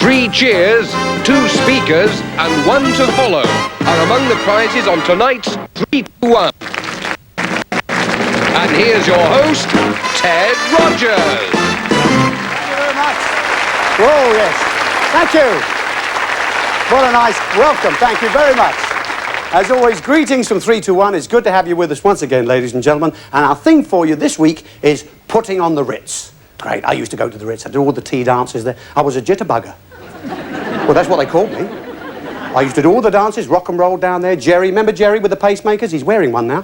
3 cheers, 2 speakers and 1 to follow are among the prizes on tonight's 3 to 1. And here's your host, Ted Rogers. Thank you very much. Oh, yes. Thank you. What a nice welcome. Thank you very much. As always, greetings from 3 to 1. It's good to have you with us once again, ladies and gentlemen. And our theme for you this week is putting on the Ritz. Great. I used to go to the Ritz. I did all the tea dances there. I was a jitterbugger. Well, that's what they called me. I used to do all the dances, rock and roll down there. Jerry, remember Jerry with the pacemakers? He's wearing one now.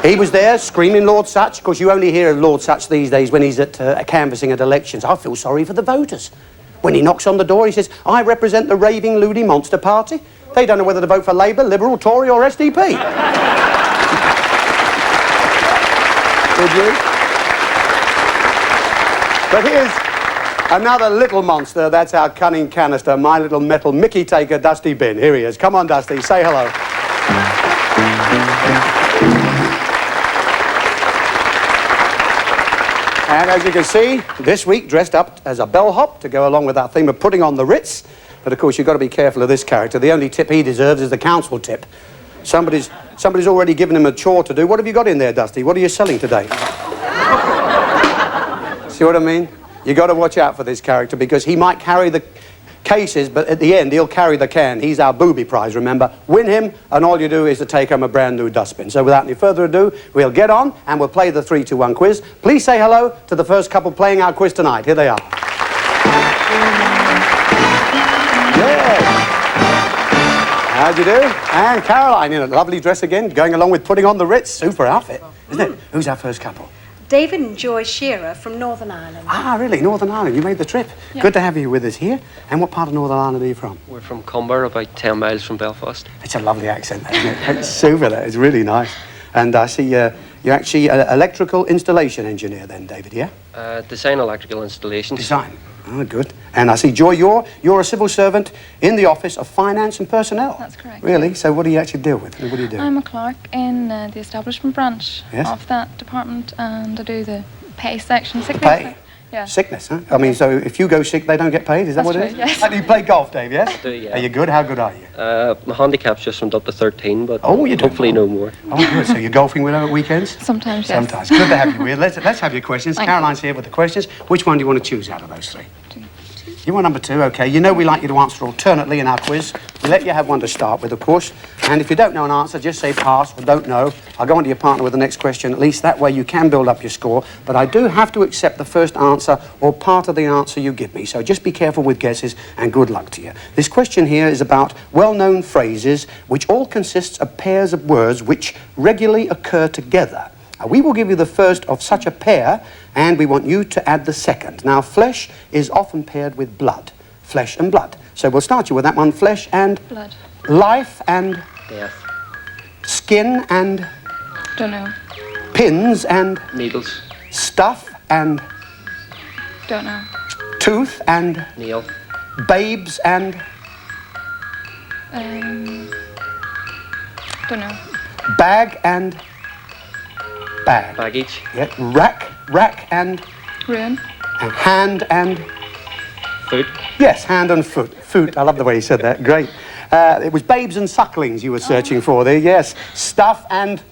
He was there screaming Lord Such. Of course, you only hear of Lord Such these days when he's at canvassing at elections. I feel sorry for the voters. When he knocks on the door, he says, I represent the raving, loony monster party. They don't know whether to vote for Labour, Liberal, Tory or SDP. Would you? But here's another little monster. That's our cunning canister, my little metal Mickey taker, Dusty Bin. Here he is. Come on, Dusty, say hello. And as you can see, this week dressed up as a bellhop to go along with our theme of putting on the Ritz. But of course, you've got to be careful of this character. The only tip he deserves is the council tip. Somebody's already given him a chore to do. What have you got in there, Dusty? What are you selling today? See what I mean? You've got to watch out for this character because he might carry the cases, but at the end, he'll carry the can. He's our booby prize, remember? Win him, and all you do is to take home a brand new dustbin. So without any further ado, we'll get on and we'll play the 3 to 1 quiz. Please say hello to the first couple playing our quiz tonight. Here they are. Yes. How do you do? And Caroline in a lovely dress again, going along with putting on the Ritz. Super outfit, isn't it? Who's our first couple? David and Joy Shearer from Northern Ireland. Ah, really? Northern Ireland. You made the trip. Yep. Good to have you with us here. And what part of Northern Ireland are you from? We're from Cumber, about 10 miles from Belfast. It's a lovely accent, isn't it? It's super, that. It's really nice. And I see you're actually an electrical installation engineer then, David, yeah? Design electrical installations. Design. Oh, good. And I see, Joy, you're a civil servant in the Office of Finance and Personnel. That's correct. Really? So what do you actually deal with? What do you do? I'm a clerk in the establishment branch Yes. of that department, and I do the pay section, sickness. Pay? Yeah. Sickness, huh? I mean, so if you go sick, they don't get paid? Is that That's what it is? true, yes. How do you play golf, Dave, yes? I do, yeah. Are you good? How good are you? My handicap's just went up to 13, but Oh, you do? hopefully no more. Oh, good. So you're golfing with her at weekends? Sometimes, yes. Sometimes. Good to have you here. Let's have your questions. Thank Caroline's here with the questions. Which one do you want to choose out of those 3? Two. You want number 2, okay. You know we like you to answer alternately in our quiz. We let you have one to start with, of course. And if you don't know an answer, just say pass or don't know. I'll go on to your partner with the next question. At least that way you can build up your score. But I do have to accept the first answer or part of the answer you give me. So just be careful with guesses and good luck to you. This question here is about well-known phrases which all consists of pairs of words which regularly occur together. Now, we will give you the first of such a pair, and we want you to add the second. Now, flesh is often paired with blood. Flesh and blood. So we'll start you with that one. Flesh and... Blood. Life and... Death. Skin and... Don't know. Pins and... Needles. Stuff and... Don't know. Tooth and... Nail. Babes and... Don't know. Bag and... Bag. Baggage. Yeah. Rack and... Ruin. And hand and... Foot. Yes, hand and foot. Foot. I love the way you said that. Great. It was babes and sucklings you were searching for there. Yes. Stuff and...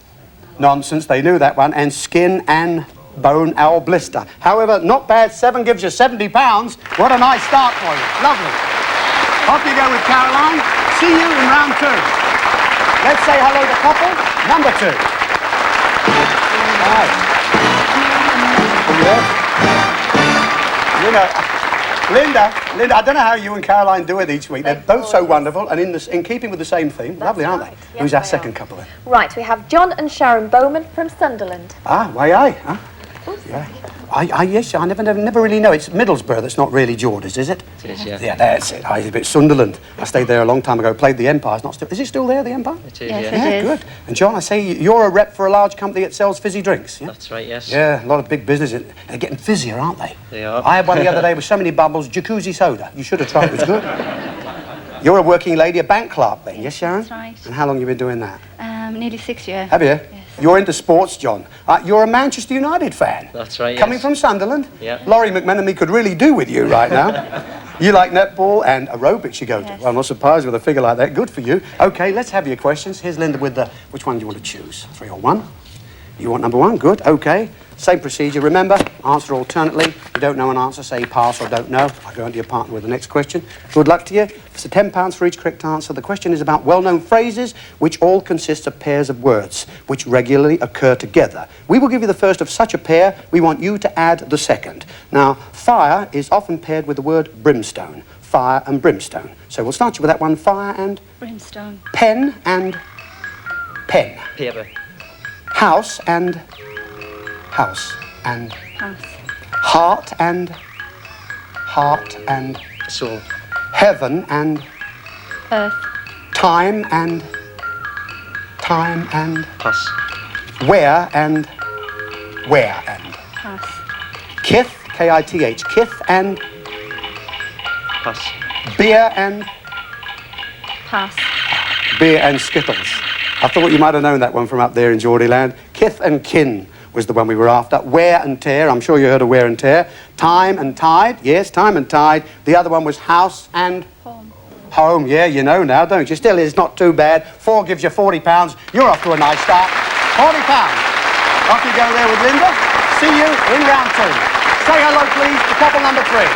Nonsense. They knew that one. And skin and... Bone owl blister. However, not bad. 7 gives you £70. What a nice start for you. Lovely. Off you go with Caroline. See you in round 2. Let's say hello to couple number 2. Right. Yeah. You know, Linda, I don't know how you and Caroline do it each week. They're both so wonderful and in keeping with the same theme. Lovely, aren't they? Yes, Who's our they second are. couple then? Right, we have John and Sharon Bowman from Sunderland. Ah, way aye, huh? Yeah. Yes, I never really know. It's Middlesbrough that's not really George's, is it? It is, yeah. Yeah, that's it. It's a bit Sunderland. I stayed there a long time ago, played the Empire. It's not still... Is it still there, the Empire? It is, Yes, yeah. it Yeah, is. good. And John, I say you're a rep for a large company that sells fizzy drinks, yeah? That's right, yes. Yeah, a lot of big business. They're getting fizzier, aren't they? They are. I had one the other day with so many bubbles, jacuzzi soda. You should have tried it. It was good. You're a working lady, a bank clerk then, yes, Sharon? That's right. And how long have you been doing that? Nearly 6 years. Have you? Yes. You're into sports, John. You're a Manchester United fan. That's right, Coming yes. from Sunderland. Yeah. Laurie McMenemy could really do with you right now. You like netball and aerobics you go to. Yes. Well, I'm not surprised with a figure like that. Good for you. OK, let's have your questions. Here's Linda with the... Which one do you want to choose? 3 or 1? You want number 1? Good. OK. Same procedure. Remember, answer alternately. If you don't know an answer, say pass or don't know. I'll go on to your partner with the next question. Good luck to you. It's £10 for each correct answer. The question is about well-known phrases which all consist of pairs of words which regularly occur together. We will give you the first of such a pair. We want you to add the second. Now, fire is often paired with the word brimstone. Fire and brimstone. So we'll start you with that one. Fire and... Brimstone. Pen and... Pen. Paper. House and... House and... House. Heart and... Heart and... Soul. Heaven and... Earth. Time and... Time and... Pass. Where and... Where and... Pass. Kith, K-I-T-H, kith and... Pass. Beer and... Pass. Beer and Skittles. I thought you might have known that one from up there in Geordieland. Kith and kin was the one we were after. Wear and tear, I'm sure you heard of wear and tear. Time and tide, yes, time and tide. The other one was house and... Home. Home, yeah, you know now, don't you? Still is not too bad. 4 gives you £40. You're off to a nice start. £40. Off you go there with Linda. See you in round 2. Say hello, please, to couple number 3.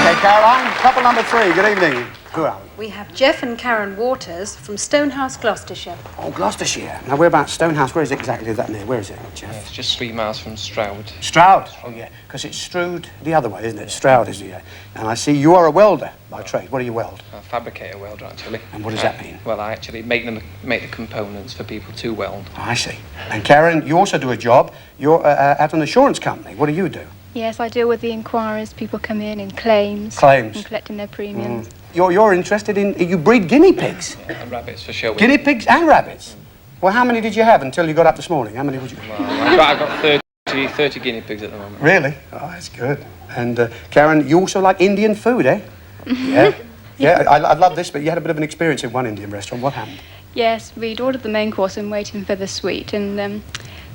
Okay, Caroline, couple number 3. Good evening. Who are we? We have Jeff and Karen Waters from Stonehouse, Gloucestershire. Oh, Gloucestershire. Now, we're about Stonehouse. Where is it exactly that near? Where is it, Jeff? Yeah, it's just 3 miles from Stroud. Stroud. Oh, yeah, because it's Stroud the other way, isn't it? Stroud is the... And I see you are a welder by trade. What do you weld? A fabricator welder, actually. And what does that mean? Well, I actually make the components for people to weld. I see. And Karen, you also do a job. You're at an assurance company. What do you do? Yes, I deal with the inquiries. People come in and claims. Claims. And collecting their premiums. You're interested in... You breed guinea pigs? Yeah, and rabbits for showing. Guinea pigs and rabbits? Well, how many did you have until you got up this morning? How many would you... Well, I've got 30 guinea pigs at the moment. Really? Oh, that's good. And Karen, you also like Indian food, eh? Yeah? Yeah, I love this, but you had a bit of an experience in one Indian restaurant. What happened? Yes, we'd ordered the main course and waiting for the sweet, and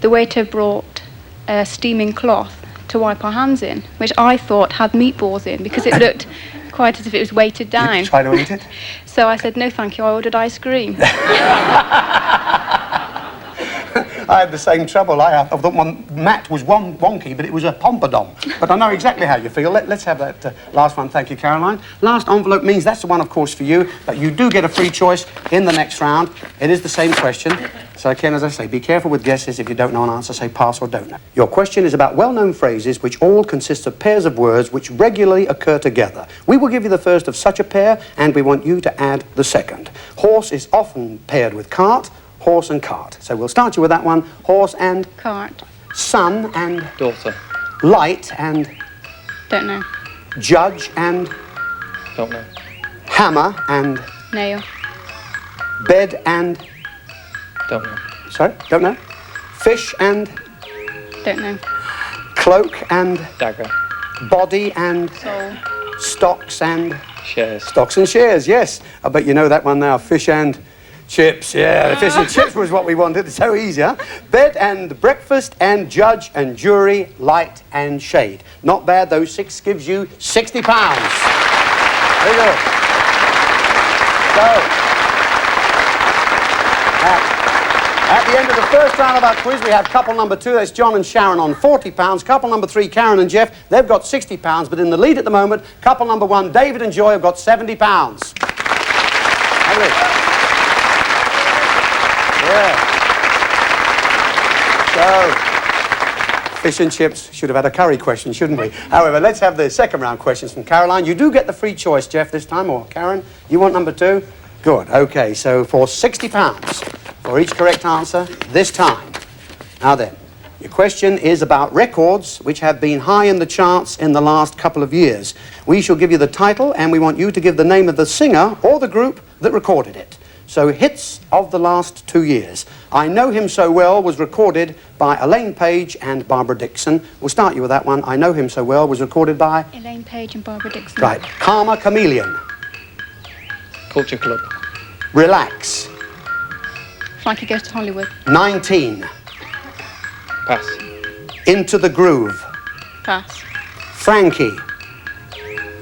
the waiter brought a steaming cloth to wipe our hands in, which I thought had meatballs in because it looked quite as if it was weighted down. Did you try to eat it? So I said, no thank you, I ordered ice cream. I had the same trouble. I thought one mat was wonky, but it was a pompadom. But I know exactly how you feel. Let's have that last one. Thank you, Caroline. Last envelope means that's the one, of course, for you. But you do get a free choice in the next round. It is the same question. So, again, as I say, be careful with guesses. If you don't know an answer, say pass or don't know. Your question is about well-known phrases which all consist of pairs of words which regularly occur together. We will give you the first of such a pair, and we want you to add the second. Horse is often paired with cart. Horse and cart. So we'll start you with that one. Horse and... Cart. Son and... Daughter. Light and... Don't know. Judge and... Don't know. Hammer and... Nail. Bed and... Don't know. Sorry, don't know. Fish and... Don't know. Cloak and... Dagger. Body and... Soul. Stocks and... Shares. Stocks and shares, yes. I bet you know that one now. Fish and... Chips, yeah, the fish and chips was what we wanted. It's so easy, huh? Bed and breakfast and judge and jury, light and shade. Not bad, those 6 gives you £60. Very good. So, at the end of the first round of our quiz, we have couple number 2, that's John and Sharon on £40. Couple number 3, Karen and Jeff, they've got £60. But in the lead at the moment, couple number 1, David and Joy, have got £70. Yeah. So, fish and chips should have had a curry question, shouldn't we? However, let's have the second round questions from Caroline. You do get the free choice, Jeff, this time, or Karen? You want number 2? Good. Okay, so for £60 for each correct answer this time. Now then, your question is about records which have been high in the charts in the last couple of years. We shall give you the title, and we want you to give the name of the singer or the group that recorded it. So, hits of the last 2 years. I Know Him So Well was recorded by Elaine Page and Barbara Dixon. We'll start you with that one. I Know Him So Well was recorded by... Elaine Page and Barbara Dixon. Right. Karma Chameleon. Culture Club. Relax. Frankie Goes to Hollywood. 19. Pass. Into the Groove. Pass. Frankie.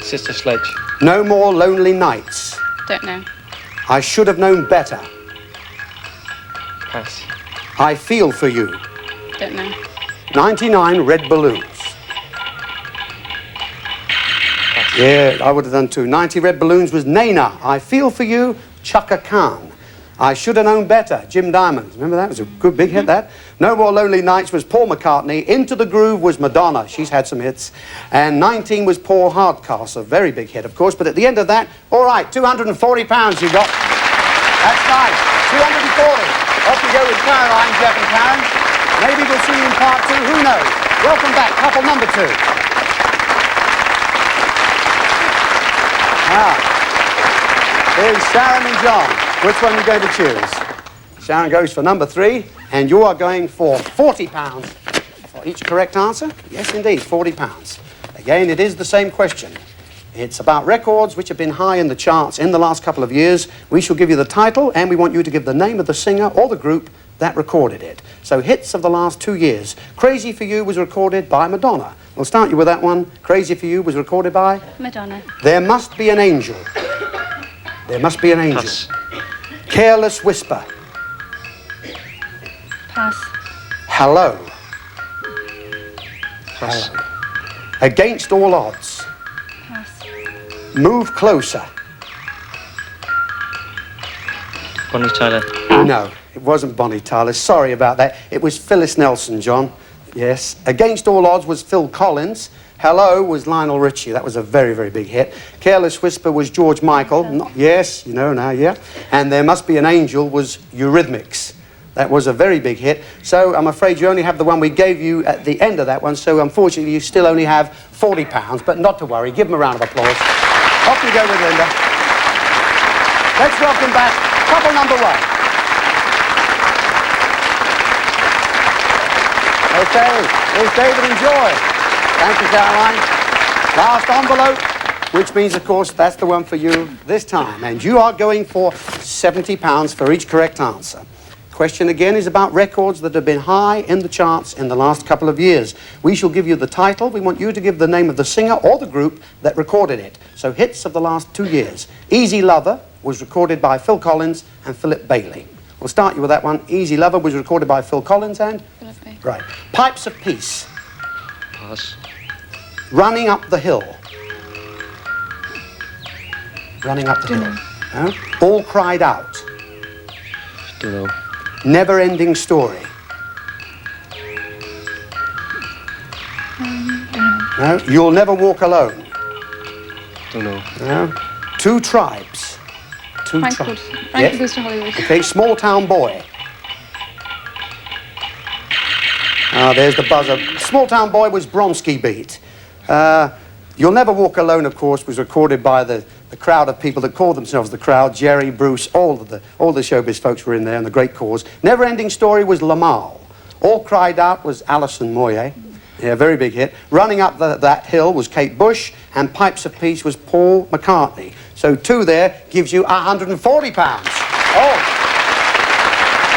Sister Sledge. No More Lonely Nights. Don't know. I Should Have Known Better. Pass. I Feel For You. Don't know. 99 Red Balloons. Yeah, I would have done too. 90 Red Balloons was Naina. I Feel For You, Chaka Khan. I Should Have Known Better, Jim Diamond. Remember that? It was a good big hit, that. No More Lonely Nights was Paul McCartney. Into the Groove was Madonna. She's had some hits. And 19 was Paul Hardcastle. Very big hit, of course. But at the end of that, all right, £240 you got. That's nice. 240. Off you go with Caroline, Jeff and Karen. Maybe we'll see you in part 2. Who knows? Welcome back, couple number 2. Here's Sharon and John. Which one are you going to choose? Sharon goes for number 3, and you are going for £40 for each correct answer. Yes, indeed, £40. Again, it is the same question. It's about records which have been high in the charts in the last couple of years. We shall give you the title, and we want you to give the name of the singer or the group that recorded it. So, hits of the last 2 years. Crazy For You was recorded by Madonna. We'll start you with that one. Crazy For You was recorded by? Madonna. There Must Be an Angel. There Must Be an Angel. Pass. Careless Whisper. Pass. Hello. Pass. Hello. Against All Odds. Pass. Move Closer. Bonnie Tyler. No, it wasn't Bonnie Tyler. Sorry about that. It was Phyllis Nelson, John. Yes. Against All Odds was Phil Collins. Hello was Lionel Richie. That was a very, very big hit. Careless Whisper was George Michael. Yes, you know now, yeah. And There Must Be an Angel was Eurythmics. That was a very big hit. So I'm afraid you only have the one we gave you at the end of that one. So unfortunately, you still only have £40. But not to worry. Give them a round of applause. Off you go with Linda. Let's welcome back couple number 1. Okay, here's David and Joy. Thank you, Caroline. Last envelope, which means, of course, that's the one for you this time. And you are going for £70 for each correct answer. Question again is about records that have been high in the charts in the last couple of years. We shall give you the title. We want you to give the name of the singer or the group that recorded it. So hits of the last 2 years. Easy Lover was recorded by Phil Collins and Philip Bailey. We'll start you with that one. Easy Lover was recorded by Phil Collins and? Philip Bailey. Right. Pipes of Peace. Pass. Running Up the Hill. Running Up the Hill. No? All Cried Out. Don't know. Never Ending Story. No? You'll Never Walk Alone. Don't know. No? Two Tribes. Two Tribes. Frankie Goes to Hollywood. Okay, Small Town Boy. Ah, there's the buzzer. Small Town Boy was Bronski Beat. You'll Never Walk Alone, of course, was recorded by the crowd of people that called themselves the Crowd. Jerry, Bruce, all the showbiz folks were in there, and the Great Cause. Never Ending Story was Lamal. All Cried Out was Alison Moyet. Yeah, very big hit. Running Up That Hill was Kate Bush, and Pipes of Peace was Paul McCartney. So 2 there gives you £140. Oh,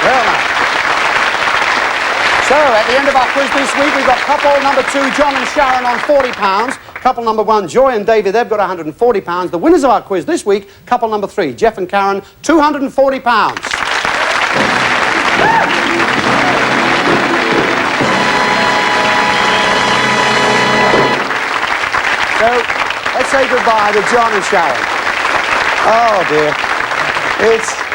well nice. So at the end of our quiz this week, we've got couple number 2, John and Sharon, on £40. Couple number 1, Joy and David, they've got £140. The winners of our quiz this week, couple number 3, Jeff and Karen, £240. So, let's say goodbye to John and Sharon. Oh, dear.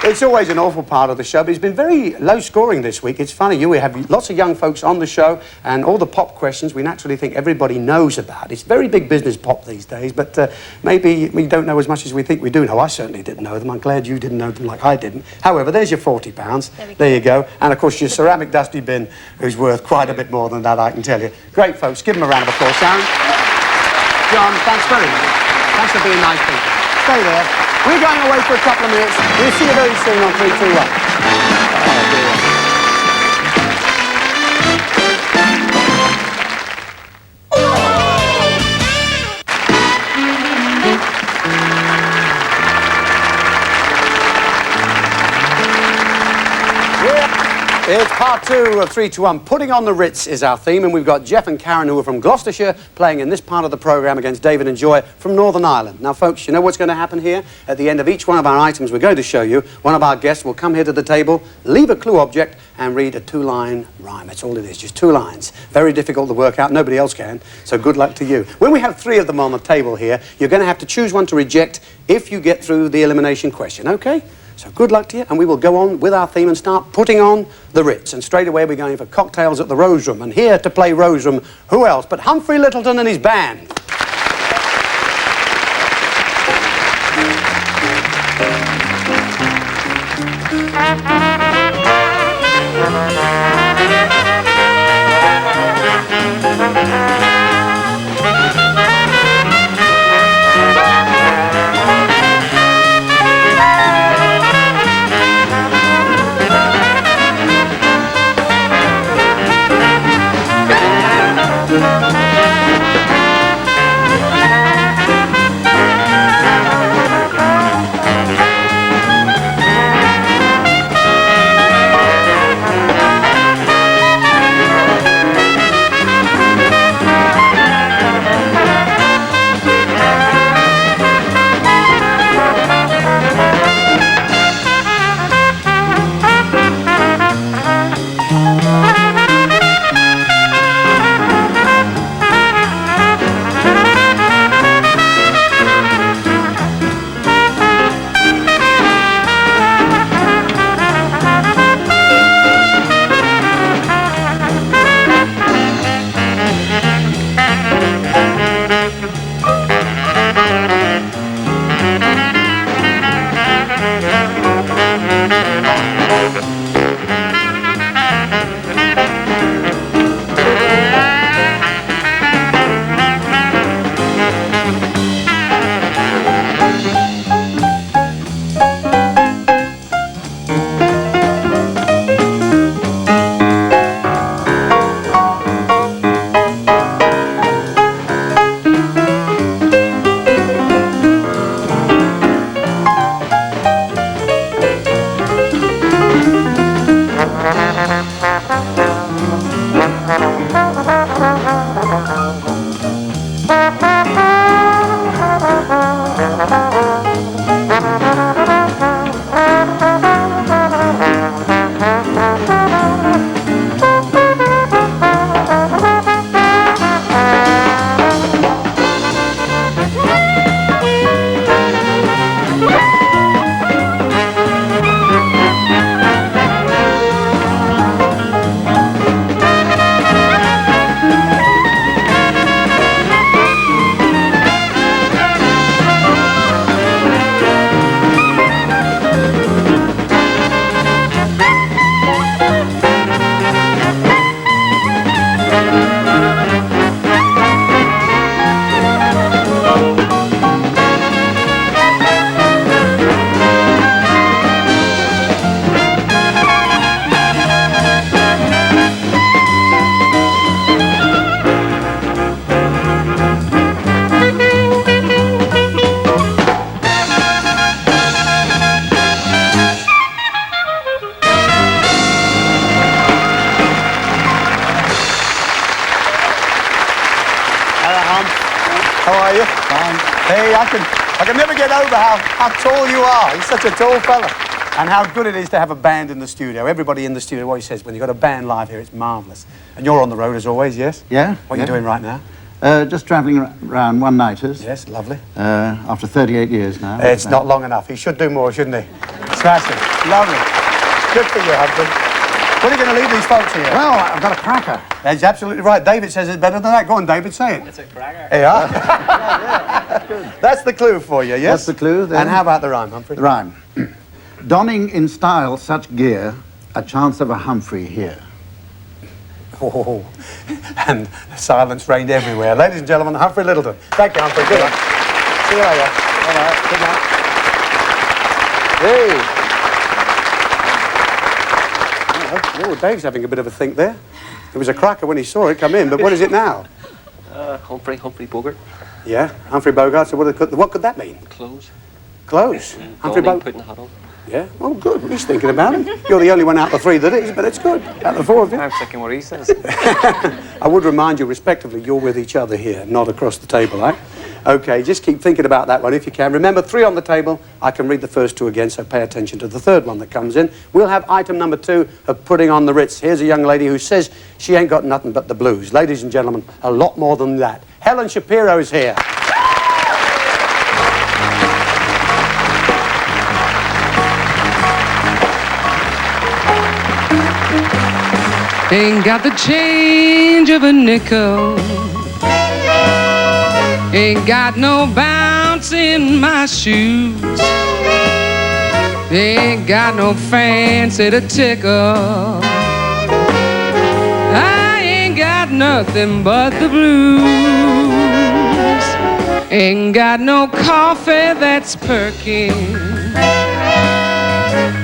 It's always an awful part of the show, but it's been very low scoring this week. It's funny, we have lots of young folks on the show, and all the pop questions we naturally think everybody knows about. It's very big business pop these days, but maybe we don't know as much as we think we do know. I certainly didn't know them. I'm glad you didn't know them like I didn't. However, there's your £40. There you go. And, of course, your ceramic dusty bin, who's worth quite a bit more than that, I can tell you. Great, folks. Give them a round of applause, Sharon. John, thanks very much. Thanks for being nice people. Stay there. We're going away for a couple of minutes. We'll see you very soon on 3, 2, 1. It's part 2 of 3 to 1. Putting on the Ritz is our theme, and we've got Jeff and Karen, who are from Gloucestershire, playing in this part of the programme against David and Joy from Northern Ireland. Now, folks, you know what's going to happen here? At the end of each one of our items we're going to show you, one of our guests will come here to the table, leave a clue object, and read a 2-line rhyme. That's all it is, just 2 lines. Very difficult to work out. Nobody else can, so good luck to you. When we have 3 of them on the table here, you're going to have to choose one to reject if you get through the elimination question, OK? So good luck to you, and we will go on with our theme and start putting on the Ritz. And straight away we're going for cocktails at the Rose Room. And here to play Rose Room, who else but Humphrey Littleton and his band. How are you? Fine. Hey, I can never get over how tall you are. He's such a tall fella. And how good it is to have a band in the studio. Everybody in the studio always says, when you've got a band live here, it's marvellous. And you're on the road as always, yes? Yeah. What are you doing right now? Just travelling around one-nighters. Yes, lovely. After 38 years now. It's not long enough. He should do more, shouldn't he? Smashing. Lovely. Good for you, Humphrey. When are you going to leave these folks here? Well, I've got a cracker. That's absolutely right. David says it's better than that. Go on, David, say it. It's a cracker. Yeah. That's good. That's the clue for you, yes? That's the clue, then. And how about the rhyme, Humphrey? The rhyme. Donning in style such gear, a chance of a Humphrey here. Oh, and silence reigned everywhere. Ladies and gentlemen, Humphrey Littleton. Thank you, Humphrey. Good luck. See you later. All right. Good night. Hey. Oh, Dave's having a bit of a think there. It was a cracker when he saw it come in, but what is it now? Humphrey Bogart. Yeah, Humphrey Bogart. So what could that mean? Clothes. Clothes. Humphrey Bogart. Putting the hat on. Yeah? Oh, good. He's thinking about it. You're the only one out of the three that is, but it's good. Out of the four of you. I'm checking what he says. I would remind you, respectively, you're with each other here, not across the table, eh? Okay, just keep thinking about that one if you can. Remember, 3 on the table. I can read the first 2 again, so pay attention to the third one that comes in. We'll have item number 2 of putting on the Ritz. Here's a young lady who says she ain't got nothing but the blues. Ladies and gentlemen, a lot more than that. Helen Shapiro's here. Ain't got the change of a nickel. Ain't got no bounce in my shoes. Ain't got no fancy to tickle. I ain't got nothing but the blues. Ain't got no coffee that's perking.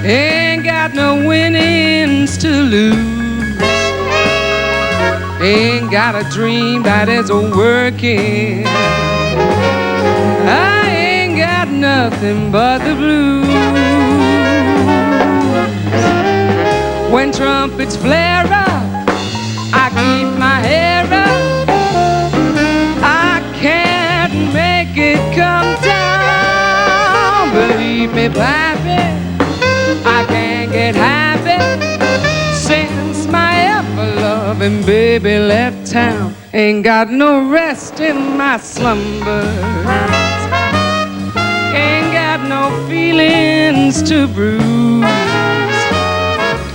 Ain't got no winnings to lose. Ain't got a dream that is working. I ain't got nothing but the blues. When trumpets flare up, I keep my hair up. I can't make it come down. Believe me, baby, I can't get happy since my ever-loving baby left town. Ain't got no rest in my slumbers. Ain't got no feelings to bruise.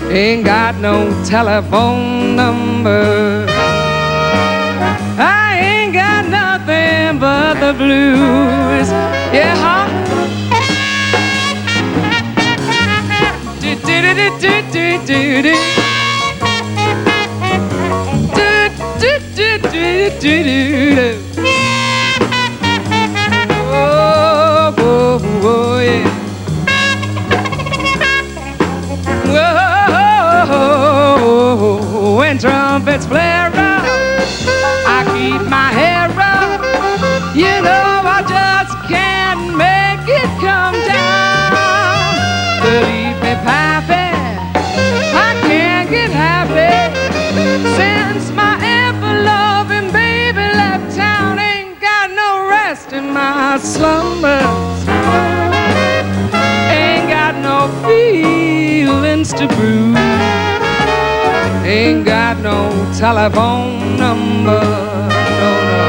Ain't got no telephone number. I ain't got nothing but the blues. Yeah, huh? Oh, oh, oh, yeah. Whoa, when trumpets flare up, I keep my hair up. You know I just can't make it come down. Believe me, Pappy, I can't get happy since my ever-loving baby left town. Ain't got no rest in my slumbers. Ain't got no feelings to bruise. Ain't got no telephone number. No, no.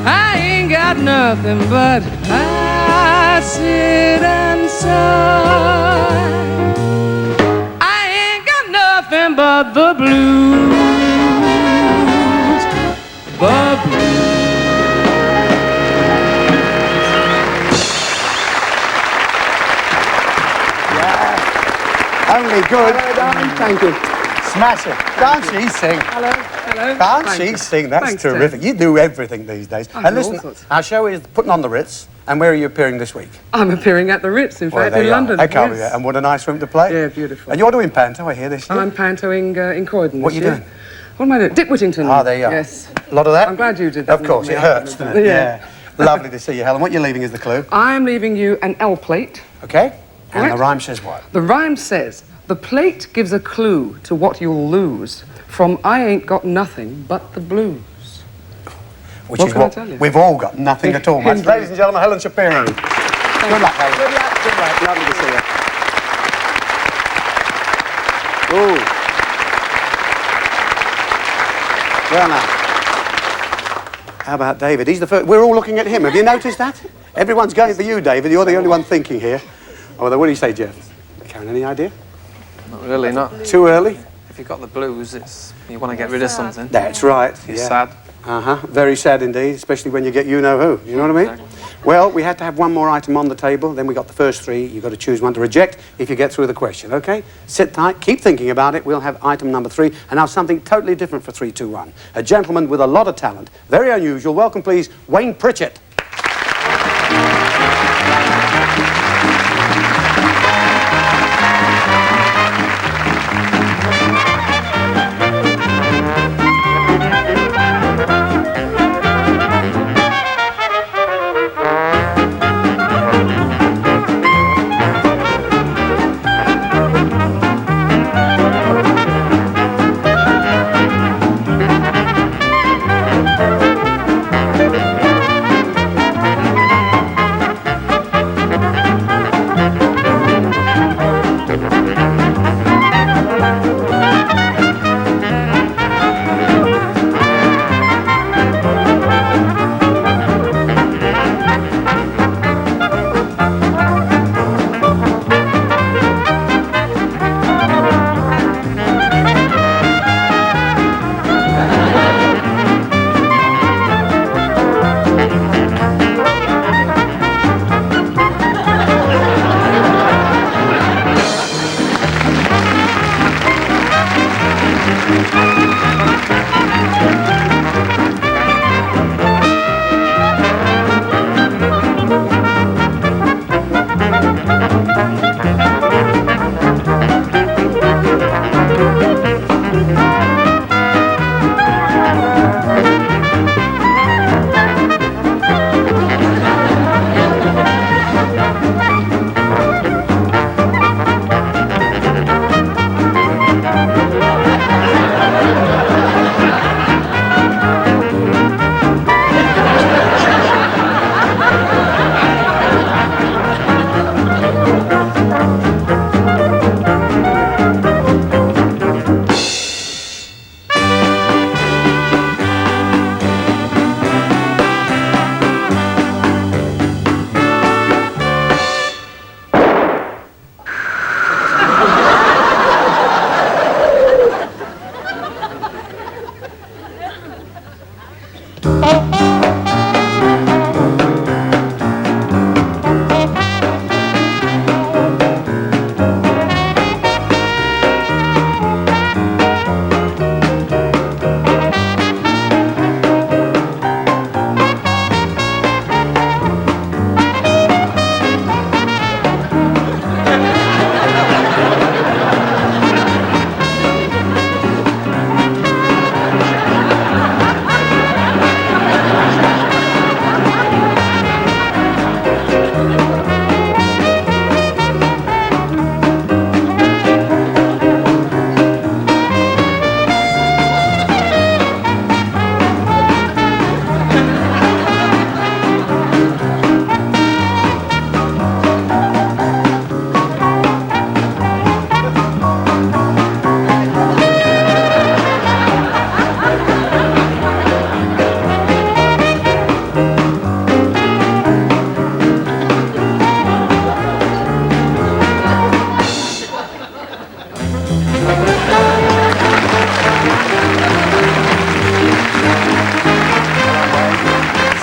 I ain't got nothing but I sit and sigh. I ain't got nothing but the blues. The blues. Only good. Hello, darling. Thank you. Smashing. Can't she sing? Hello, hello. Can't Thank she you. sing? That's Thanks, terrific. Dave. You do everything these days. I And do all listen, sorts. our show is Putting on the Ritz, and where are you appearing this week? I'm appearing at the Ritz, in fact, there in you are. London. I can't yes. believe it. And what a nice room to play. Yeah, beautiful. And you're doing panto, I hear this year. I'm pantoing in Croydon. What this are you year. doing? What am I doing? Dick Whittington. Ah, there you are. Yes. A lot of that? I'm glad you did that. Of course, it hurts, doesn't it? Yeah. Lovely to see you, Helen. What you're leaving is the clue. I'm leaving you an L plate. Okay? And Right. the rhyme says what? The rhyme says, the plate gives a clue to what you'll lose from I ain't got nothing but the blues. Which What is can I what tell you? we've all got. Nothing at all, much. Indeed. Ladies and gentlemen, Helen Shapiro. Good luck, Helen. Good luck. Good luck. Lovely to see you. Ooh. Well now. How about David? He's the first. We're all looking at him. Have you noticed that? Everyone's going for you, David. You're the only one thinking here. Oh, well, what do you say, Jeff? Karen, any idea? Not really, not. Too early? If you've got the blues, it's you want to get rid of something. That's right. It's yeah. sad. Uh-huh. Very sad indeed, especially when you get you-know-who. You know what I mean? Well, we had to have one more item on the table. Then we got the first 3. You've got to choose one to reject if you get through the question, OK? Sit tight. Keep thinking about it. We'll have item number 3. And now something totally different for 3, 2, 1. A gentleman with a lot of talent. Very unusual. Welcome, please, Wayne Pritchett.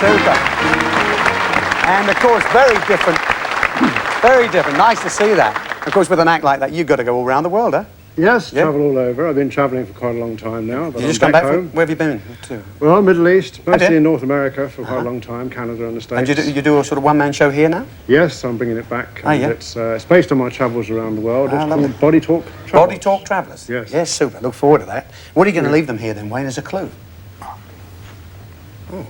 Super. And of course, very different. Very different. Nice to see that. Of course, with an act like that, you've got to go all around the world, huh? Yes, Yeah. travel all over. I've been travelling for quite a long time now. But You just I'm come back home. from, where have you been to? Well, Middle East, mostly Okay. in North America for quite a long time, Canada and the States. And you do a sort of one-man show here now? Yes, I'm bringing it back. Oh, and yeah. It's based on my travels around the world. It's lovely. called Body Talk Travels. Body Talk Travellers? Yes. Yes, super. Look forward to that. What are you going to leave them here then, Wayne, as a clue? Oh.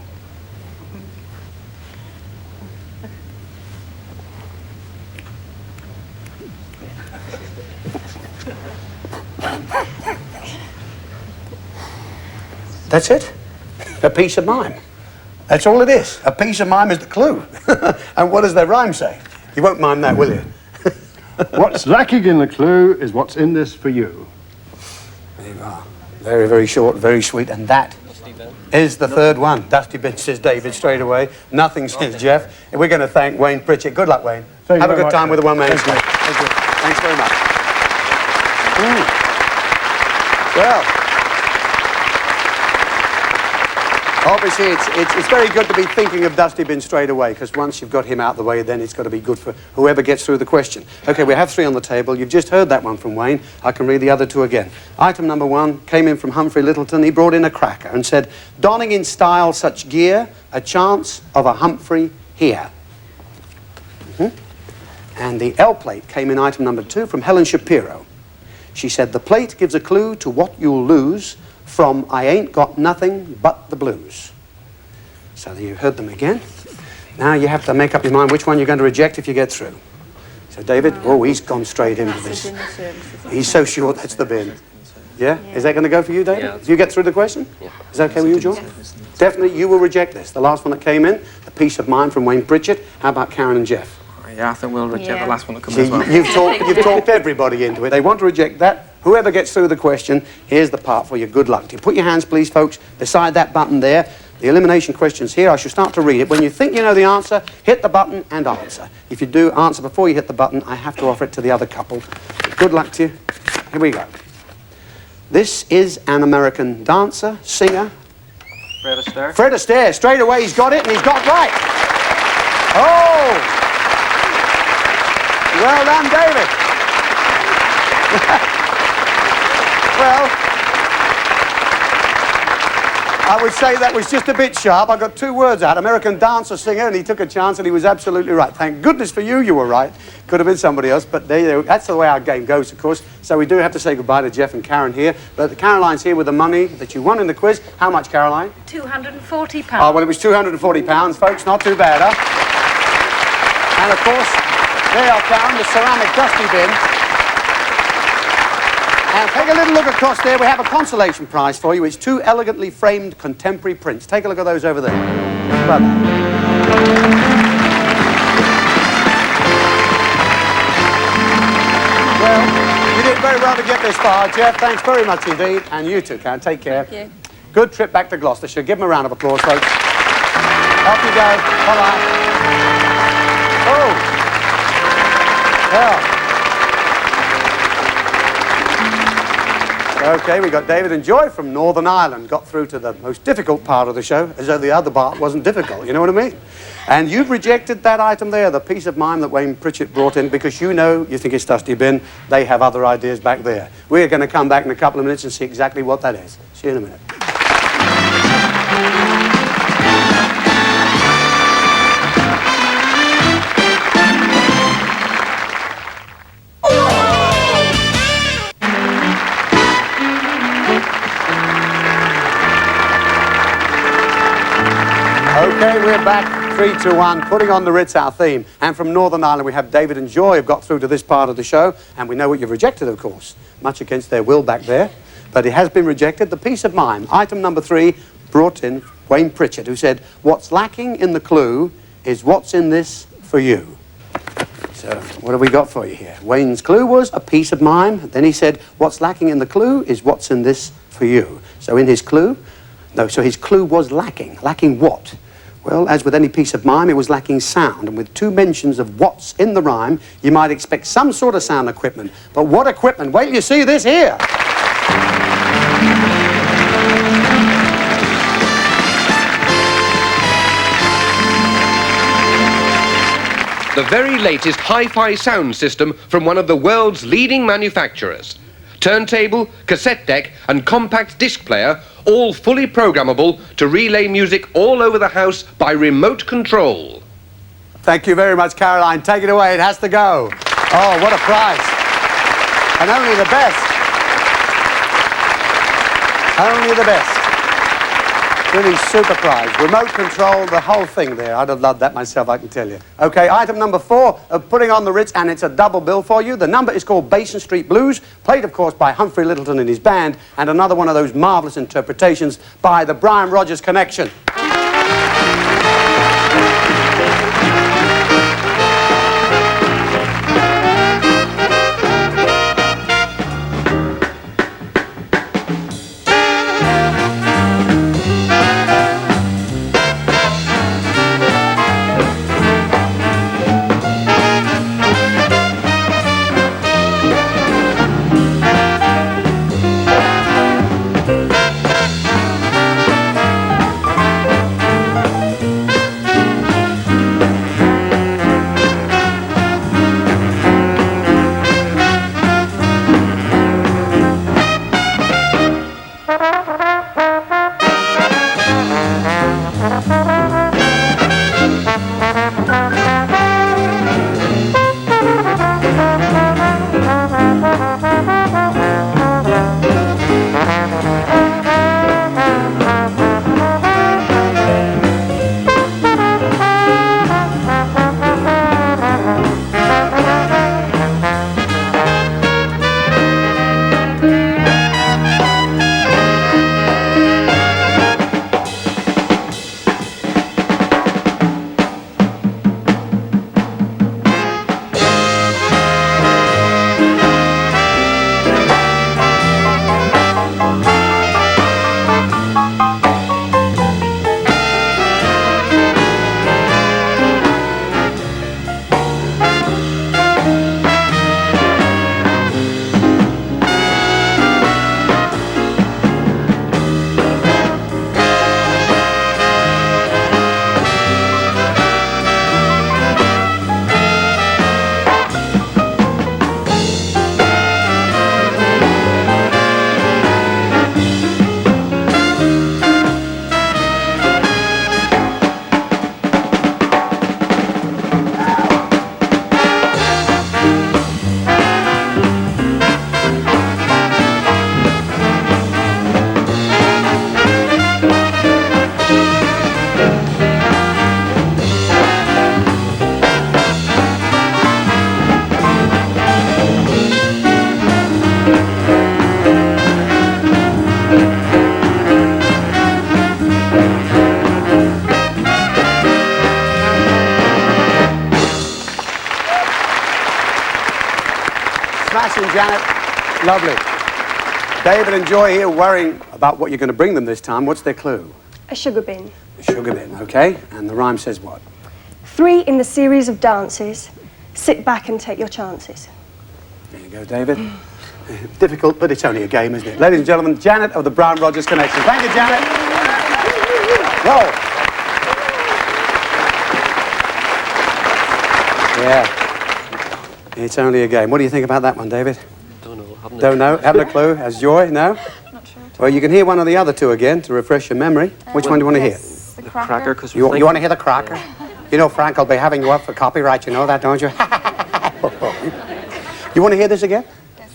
That's it? A piece of mime. That's all it is. A piece of mime is the clue. And what does their rhyme say? You won't mime that, will you? What's lacking in the clue is what's in this for you. There you are. Very, very short, very sweet. And that is the third one. Dusty Bin, says David, straight away. Nothing, says Jeff. And we're going to thank Wayne Pritchett. Good luck, Wayne. Thank you Have a very good much. time with the one-man show. Thank you. Thank you. Thanks very much. Well, obviously it's very good to be thinking of Dusty Bin straight away, because once you've got him out the way, then it's got to be good for whoever gets through the question. Okay, we have three on the table. You've just heard that one from Wayne. I can read the other two again. Item number one came in from Humphrey Littleton. He brought in a cracker and said, donning in style such gear, a chance of a Humphrey here. And the L plate came in item number two from Helen Shapiro. She said, the plate gives a clue to what you'll lose from I ain't got nothing but the blues. So you heard them again. Now you have to make up your mind which one you're going to reject if you get through. So David, oh, he's gone straight into this. He's so short, that's the bin. Yeah? Is that going to go for you, David? Yeah, Do you get through the question? Yeah. Is that okay with you, John? Definitely, you will reject this. The last one that came in, the peace of mind from Wayne Pritchett. How about Karen and Jeff? Yeah, I think we'll reject the last one that comes See, as well. you've talked everybody into it. They want to reject that. Whoever gets through the question, here's the part for you. Good luck to you. Put your hands, please, folks, beside that button there. The elimination question's here. I shall start to read it. When you think you know the answer, hit the button and answer. If you do answer before you hit the button, I have to offer it to the other couple. Good luck to you. Here we go. This is an American dancer, singer. Fred Astaire. Fred Astaire. Straight away, he's got it, and he's got right. Oh! Well done, David. Well, I would say that was just a bit sharp. I got two words out, American dancer, singer, and he took a chance and he was absolutely right. Thank goodness for you, you were right. Could have been somebody else, but that's the way our game goes, of course. So we do have to say goodbye to Jeff and Karen here. But Caroline's here with the money that you won in the quiz. How much, Caroline? £240. Oh, well, it was £240, folks. Not too bad, huh? And, of course, there you are, Karen, the ceramic dusty bin. And take a little look across there. We have a consolation prize for you. It's two elegantly framed contemporary prints. Take a look at those over there. Brother. Well, you did very well to get this far, Jeff. Thanks very much indeed. And you too, Karen. Take care. Thank you. Good trip back to Gloucestershire. Give them a round of applause, folks. Off you go. Bye-bye. Oh. Yeah. Okay, we got David and Joy from Northern Ireland. Got through to the most difficult part of the show, as though the other part wasn't difficult, you know what I mean? And you've rejected that item there, the piece of mime that Wayne Pritchett brought in, because you know you think it's Dusty Bin. They have other ideas back there. We're going to come back in a couple of minutes and see exactly what that is. See you in a minute. Okay, we're back, 3, 2, 1, putting on the Ritz, our theme. And from Northern Ireland, we have David and Joy who've got through to this part of the show. And we know what you've rejected, of course, much against their will back there. But it has been rejected. The piece of mime, item number 3, brought in Wayne Pritchett, who said, what's lacking in the clue is what's in this for you. So, what have we got for you here? Wayne's clue was a piece of mime. Then he said, what's lacking in the clue is what's in this for you. So in his clue, no, so his clue was lacking. Lacking what? Well, as with any piece of mime, it was lacking sound. And with 2 mentions of what's in the rhyme, you might expect some sort of sound equipment. But what equipment? Wait till you see this here. The very latest hi-fi sound system from one of the world's leading manufacturers. Turntable, cassette deck and compact disc player, all fully programmable to relay music all over the house by remote control. Thank you very much, Caroline. Take it away. It has to go. Oh, what a prize. And only the best. Only the best. Really super prize. Remote control, the whole thing there. I'd have loved that myself, I can tell you. Okay, item number 4, putting on the Ritz, and it's a double bill for you. The number is called Basin Street Blues, played, of course, by Humphrey Lyttelton and his band, and another one of those marvellous interpretations by the Brian Rogers Connection. Smashing, Janet. Lovely. David and Joy here worrying about what you're going to bring them this time. What's their clue? A sugar bin. A sugar bin, okay. And the rhyme says what? 3 in the series of dances. Sit back and take your chances. There you go, David. Difficult, but it's only a game, isn't it? Ladies and gentlemen, Janet of the Brown Rogers Connection. Thank you, Janet. Whoa. Yeah. It's only a game. What do you think about that one, David? Don't know. Don't know? Haven't a clue? Has Joy? No? Not sure. Well, you can hear one of the other two again to refresh your memory. Which one do you want to hear? The Cracker, because You want to hear the cracker? You know Frank will be having you up for copyright, you know that, don't you? You want to hear this again?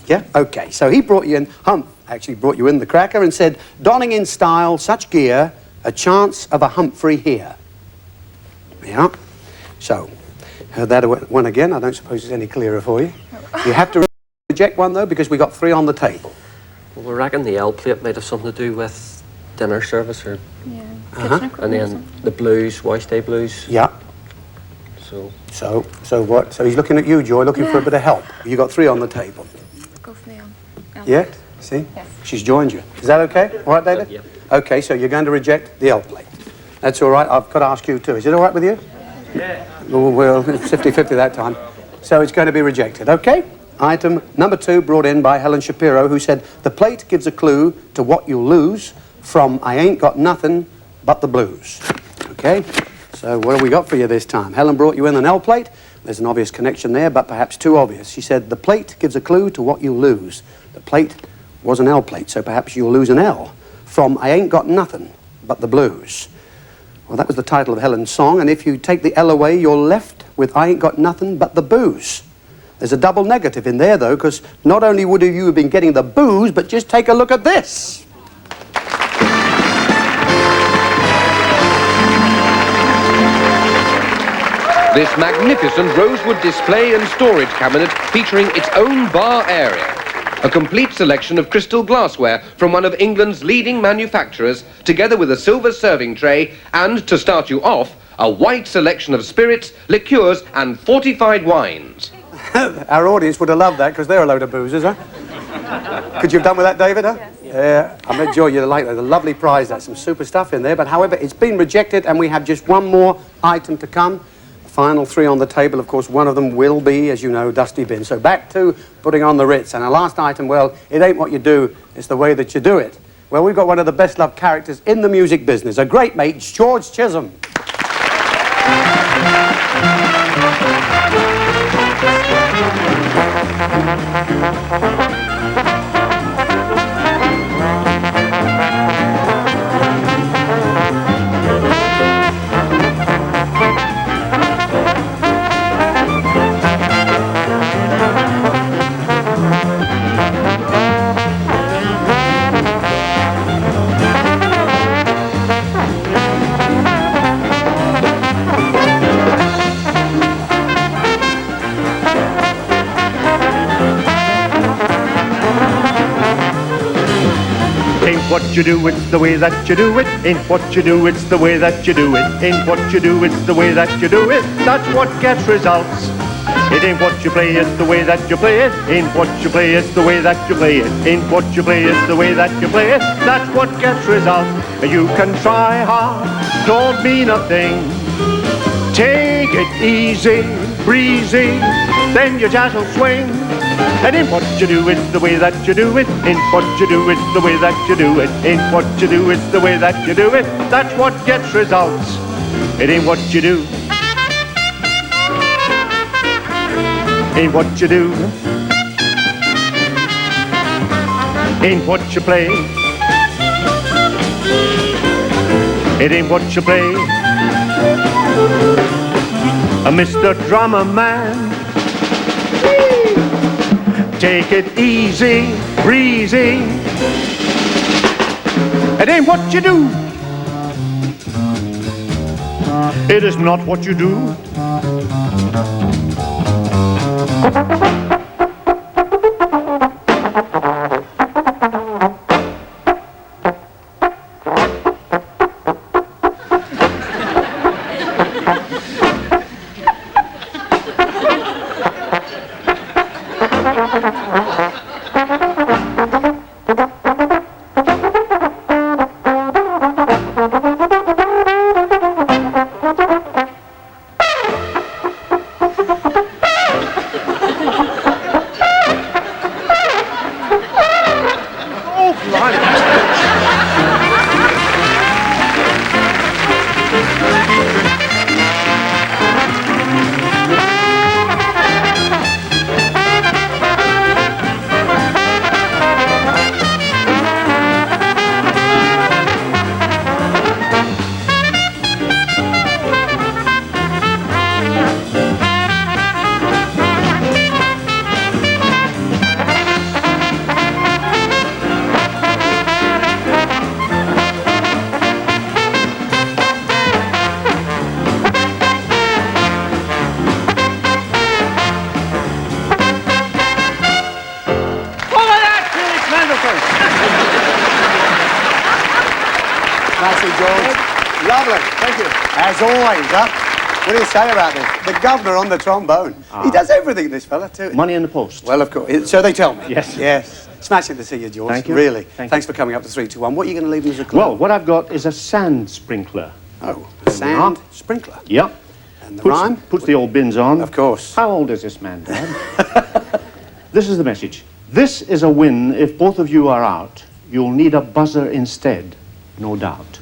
Yeah? Okay, so he brought you in, Hump actually brought you in the cracker and said, donning in style such gear, a chance of a Humphrey here. Yeah? So, heard that one again. I don't suppose it's any clearer for you. You have to reject one, though, because we got 3 on the table. Well, we reckon the L plate might have something to do with dinner service or... Yeah. And then the blues, Wash Day blues. Yeah. So what? So he's looking at you, Joy, looking for a bit of help. You got 3 on the table. Go for the L. Yeah? See? Yes. She's joined you. Is that okay? All right, David? Yep. Okay, so you're going to reject the L plate. That's all right. I've got to ask you too. Is it all right with you? Yeah. Well, it's 50-50 that time. So it's going to be rejected. Okay? Item number 2 brought in by Helen Shapiro, who said, the plate gives a clue to what you'll lose from I Ain't Got Nothing But the Blues. Okay? So what have we got for you this time? Helen brought you in an L plate. There's an obvious connection there, but perhaps too obvious. She said, the plate gives a clue to what you'll lose. The plate was an L plate, so perhaps you'll lose an L from I Ain't Got Nothing But the Blues. Well, that was the title of Helen's song, and if you take the L away, you're left with I Ain't Got Nothing But the Booze. There's a double negative in there, though, because not only would you have been getting the booze, but just take a look at this. This magnificent rosewood display and storage cabinet featuring its own bar area. A complete selection of crystal glassware from one of England's leading manufacturers, together with a silver serving tray, and, to start you off, a wide selection of spirits, liqueurs, and fortified wines. Our audience would have loved that, because they're a load of boozers, huh? Could you have done with that, David, huh? Yes. Yeah, I bet Joy you'd like that. A lovely prize. That's some super stuff in there. But, however, it's been rejected, and we have just one more item to come. Final 3 on the table. Of course, one of them will be, as you know, Dusty Bin. So back to putting on the Ritz. And our last item, well, it ain't what you do, it's the way that you do it. Well, we've got one of the best-loved characters in the music business. A great mate, George Chisholm. What you do, it's the way that you do it. Ain't what you do, it's the way that you do it. Ain't what you do, it's the way that you do it. That's what gets results. It ain't what you play, it's the way that you play it. Ain't what you play, it's the way that you play it. Ain't what you play, it's the way that you play it. That's what gets results. You can try hard, don't mean a thing. Take it easy, breezy, then your jazz will swing. And in what you do, it's the way that you do it. In what you do, it's the way that you do it. In what you do, it's the way that you do it. That's what gets results. It ain't what you do. Ain't what you do. Ain't what you play. It ain't what you play. Mr. Drummer Man, take it easy, breezy. It ain't what you do. It is not what you do. Smashing, George. Lovely. Thank you. As always, huh? What do you say about this? The governor on the trombone. He does everything, this fella, too. Money in the post. Well, of course. So they tell me. Yes. Yes. Smashing to see you, George. Thank you. Really. Thanks for coming up to 3, 2, 1. What are you going to leave them as a clue? Well, what I've got is a sand sprinkler. Oh, sand sprinkler. Yep. And the rhyme? Puts the old bins on. Of course. How old is this man, Dad? This is the message. This is a win. If both of you are out, you'll need a buzzer instead, no doubt.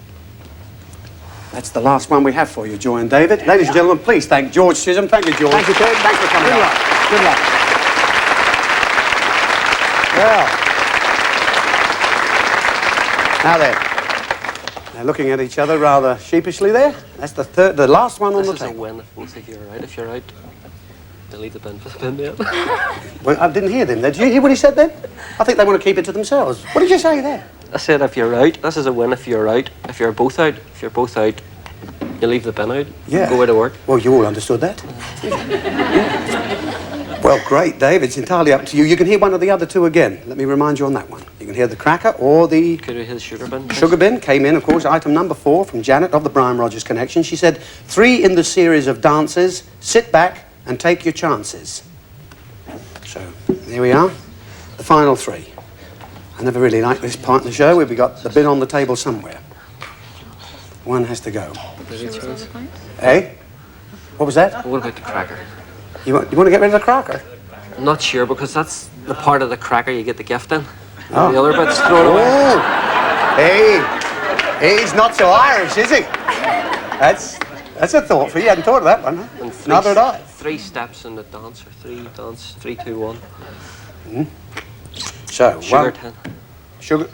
That's the last one we have for you, Joy and David. Ladies and gentlemen, please thank George Chisholm. Thank you, George. Thank you, Ted. Thanks for coming. Good luck. Good luck. Well, now then, they're looking at each other rather sheepishly there. That's the last one on the This is a table. win if both of you are out. If you're out, they'll leave the bin for the bin mate. Well, I didn't hear them. Did you hear what he said then? I think they want to keep it to themselves. What did you say there? I said if you're out, this is a win if you're out. If you're both out, you leave the bin out. Yeah. Go away to work. Well, you all understood that. Yeah. Well, great, Dave. It's entirely up to you. You can hear one of the other two again. Let me remind you on that one. You can hear the cracker or the... Could we hear the sugar bin? Sugar bin came in, of course, item number 4 from Janet of the Brian Rogers Connection. She said, 3 in the series of dances. Sit back and take your chances. So, there we are. The final 3. I never really liked this part in the show where we got the bin on the table somewhere. One has to go. Eh? What was that? What about the cracker? You want to get rid of the cracker? I'm not sure because that's the part of the cracker you get the gift in. Oh. The other bit's thrown away. Oh! Hey! He's not so Irish, is he? That's a thought for you. You hadn't thought of that one, huh? And Neither had I. 3 steps in the dance, or 3 dance, 3, 2, 1. So, Sugar tin. Sugar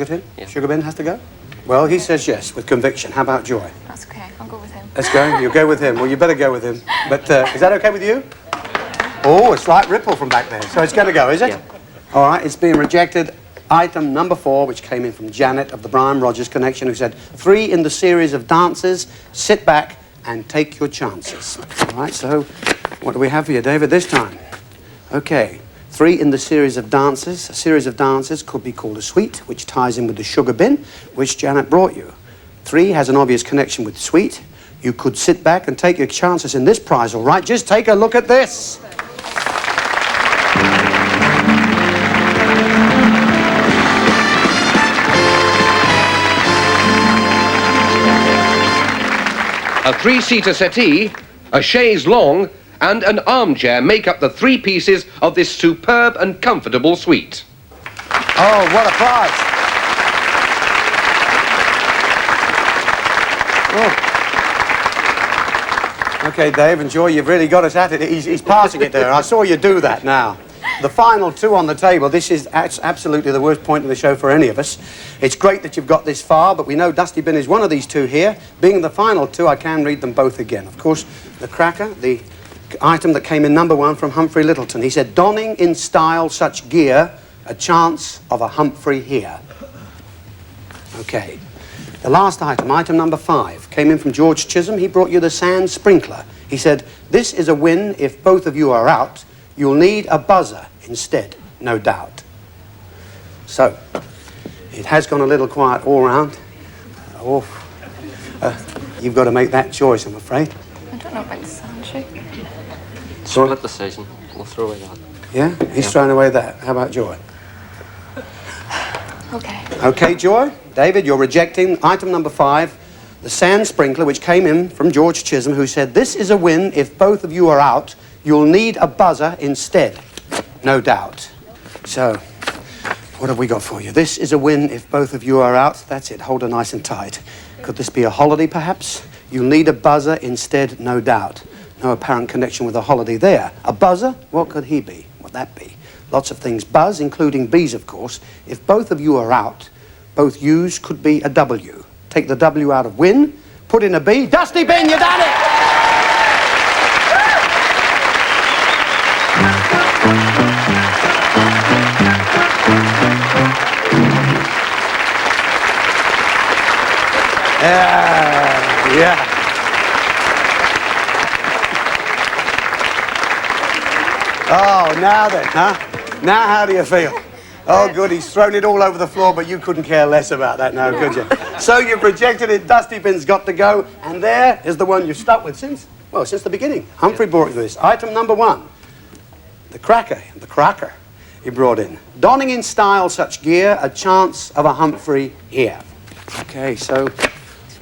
tin? Yeah. Sugar bin has to go? Well, he says yes, with conviction. How about Joy? That's okay. I'll go with him. Let's go. You go with him. Well, you better go with him. But is that okay with you? Oh, a slight ripple from back there. So it's going to go, is it? Yeah. All right, it's being rejected. Item number 4, which came in from Janet of the Brian Rogers Connection, who said, 3 in the series of dances. Sit back and take your chances. All right, so what do we have for you, David, this time? Okay. 3 in the series of dances. A series of dances could be called a suite, which ties in with the sugar bin, which Janet brought you. 3 has an obvious connection with sweet. You could sit back and take your chances in this prize, all right? Just take a look at this. A 3-seater settee, a chaise longue, and an armchair make up the 3 pieces of this superb and comfortable suite. Oh, what a prize. Oh. Okay, Dave and Joy, you've really got us at it. He's passing it there. I saw you do that now. The final 2 on the table, this is absolutely the worst point in the show for any of us. It's great that you've got this far, but we know Dusty Bin is one of these 2 here. Being the final 2, I can read them both again. Of course, the cracker, the item that came in number 1 from Humphrey Littleton. He said, donning in style such gear, a chance of a Humphrey here. Okay. The last item, item number 5, came in from George Chisholm. He brought you the sand sprinkler. He said, this is a win if both of you are out. You'll need a buzzer instead, no doubt. So, it has gone a little quiet all round. Oh, you've got to make that choice, I'm afraid. I don't know about the sand shake. Split decision. We'll throw away that. Yeah? He's throwing away that. How about Joy? Okay. Okay, Joy. David, you're rejecting item number 5, the sand sprinkler, which came in from George Chisholm, who said, this is a win if both of you are out. You'll need a buzzer instead, no doubt. So, what have we got for you? This is a win if both of you are out. That's it. Hold her nice and tight. Could this be a holiday, perhaps? You'll need a buzzer instead, no doubt. No apparent connection with a holiday there. A buzzer? What could he be? What'd that be? Lots of things buzz, including bees, of course. If both of you are out, both U's could be a W. Take the W out of win, put in a B. Dusty Bin, you done it! Yeah. Oh, now then, huh? Now how do you feel? Oh, good, he's thrown it all over the floor, but you couldn't care less about that now, could you? So you've rejected it. Dusty Bin's got to go. And there is the one you've stuck with since the beginning. Humphrey brought you this. Item number 1. The cracker he brought in. Donning in style such gear, a chance of a Humphrey here. Okay, so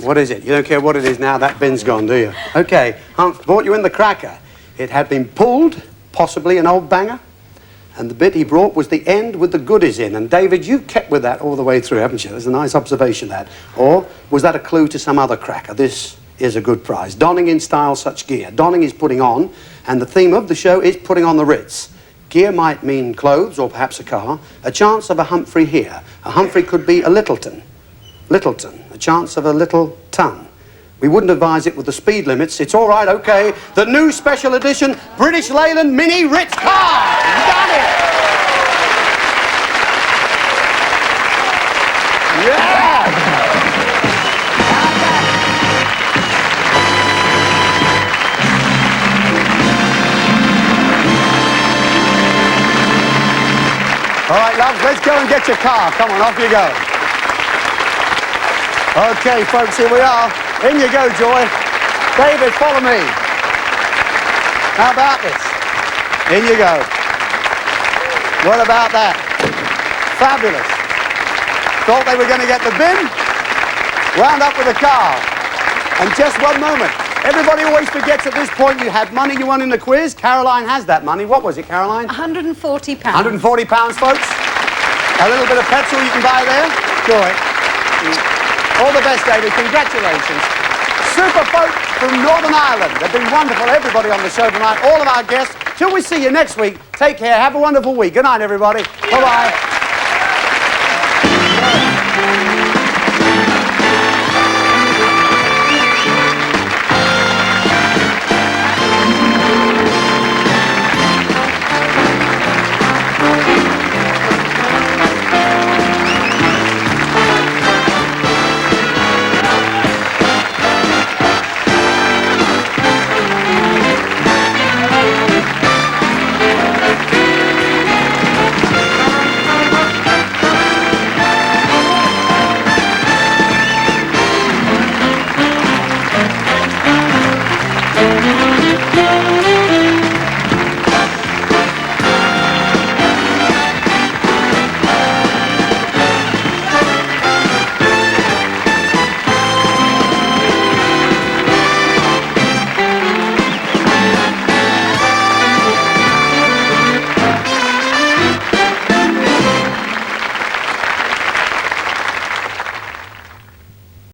what is it? You don't care what it is now, that bin's gone, do you? Okay, Humph brought you in the cracker. It had been pulled, possibly an old banger, and the bit he brought was the end with the goodies in. And David, you kept with that all the way through, haven't you? There's a nice observation, that. Or was that a clue to some other cracker? This is a good prize. Donning in style such gear. Donning is putting on, and the theme of the show is putting on the Ritz. Gear might mean clothes or perhaps a car. A chance of a Humphrey here. A Humphrey could be a Littleton. Littleton. A chance of a little ton. We wouldn't advise it with the speed limits. It's all right, okay. The new special edition British Leyland Mini Ritz car. Done it! Yeah! All right, loves, let's go and get your car. Come on, off you go. Okay, folks, here we are. In you go, Joy. David, follow me. How about this? In you go. What about that? Fabulous. Thought they were going to get the bin. Wound up with a car. And just one moment. Everybody always forgets at this point you had money you won in the quiz. Caroline has that money. What was it, Caroline? £140. £140, folks. A little bit of petrol you can buy there. Joy. All the best, David. Congratulations. Super folk from Northern Ireland. They've been wonderful, everybody on the show tonight. All of our guests. Till we see you next week, take care. Have a wonderful week. Good night, everybody. Bye-bye.